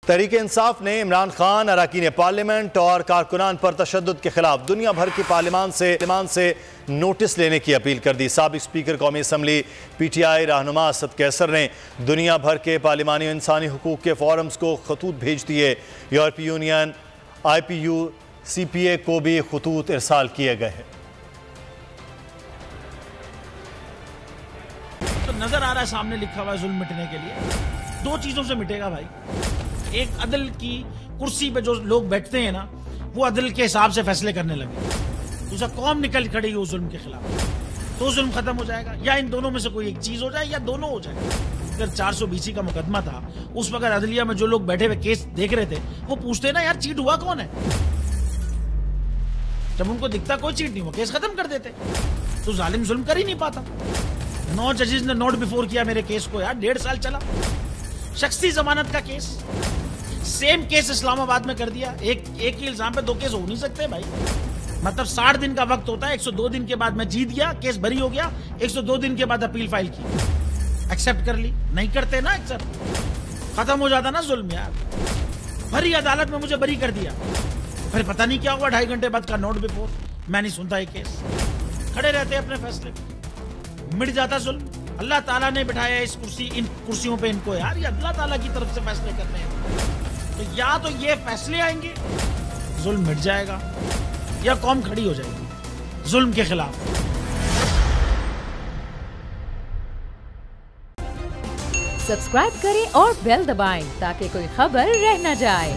तहरीक-ए-इंसाफ ने इमरान खान, अरकान पार्लियामेंट और कारकुनान पर तशद्दुद के खिलाफ दुनिया भर की पार्लियामान से नोटिस लेने की अपील कर दी। साबिक स्पीकर कौमी असम्बली PTI रहनुमा असद कैसर ने दुनिया भर के पार्लिमानी इंसानी हुकूक के फोरम्स को खतूत भेज दिए। यूरोपीय यूनियन, IPU, CPA को भी खतूत इरसाल किए गए हैं। तो नजर आ रहा है सामने लिखा हुआ है जुल्म मिटने के लिए दो चीजों से मिटेगा भाई। एक, अदल की कुर्सी पे जो लोग बैठते हैं ना, वो अदल के हिसाब से फैसले करने लगे। दूसरा, कौम निकल खड़ी उस जुल्म के खिलाफ, तो जुल्म खत्म हो जाएगा। या इन दोनों में से कोई एक चीज हो जाए या दोनों हो जाए। अगर 420 का मुकदमा था, उस वक्त अदलिया में जो लोग बैठे हुए केस देख रहे थे, वो पूछते ना, यार चीट हुआ कौन है? जब उनको दिखता कोई चीट नहीं हुआ, केस खत्म कर देते। तो जालिम जुल्म कर ही नहीं पाता। 9 जजेस ने नोट बिफोर किया मेरे केस को, यार 1.5 साल चला। शख्सी जमानत का केस, सेम केस इस्लामाबाद में कर दिया। एक ही इल्जाम पे 2 केस हो नहीं सकते भाई। मतलब 60 दिन का वक्त होता है। 102 दिन के बाद मैं जीत गया, केस बरी हो गया। 102 दिन के बाद अपील फाइल की, एक्सेप्ट कर ली। नहीं करते ना एक्सेप्ट, खत्म हो जाता ना जुल्म यार। भरी अदालत में मुझे बरी कर दिया, फिर पता नहीं क्या हुआ, 2.5 घंटे बाद का नोट बिफोर। मैं नहीं सुनता ये केस, खड़े रहते अपने फैसले पे, मिट जाता जुल्म। अल्लाह ताला ने बिठाया इन कुर्सियों पे इनको यार, ये अल्लाह ताला की तरफ से फैसले करने हैं। तो या तो ये फैसले आएंगे, जुल्म मिट जाएगा, या कौम खड़ी हो जाएगी जुल्म के खिलाफ। सब्सक्राइब करें और बेल दबाएं ताकि कोई खबर रह न जाए।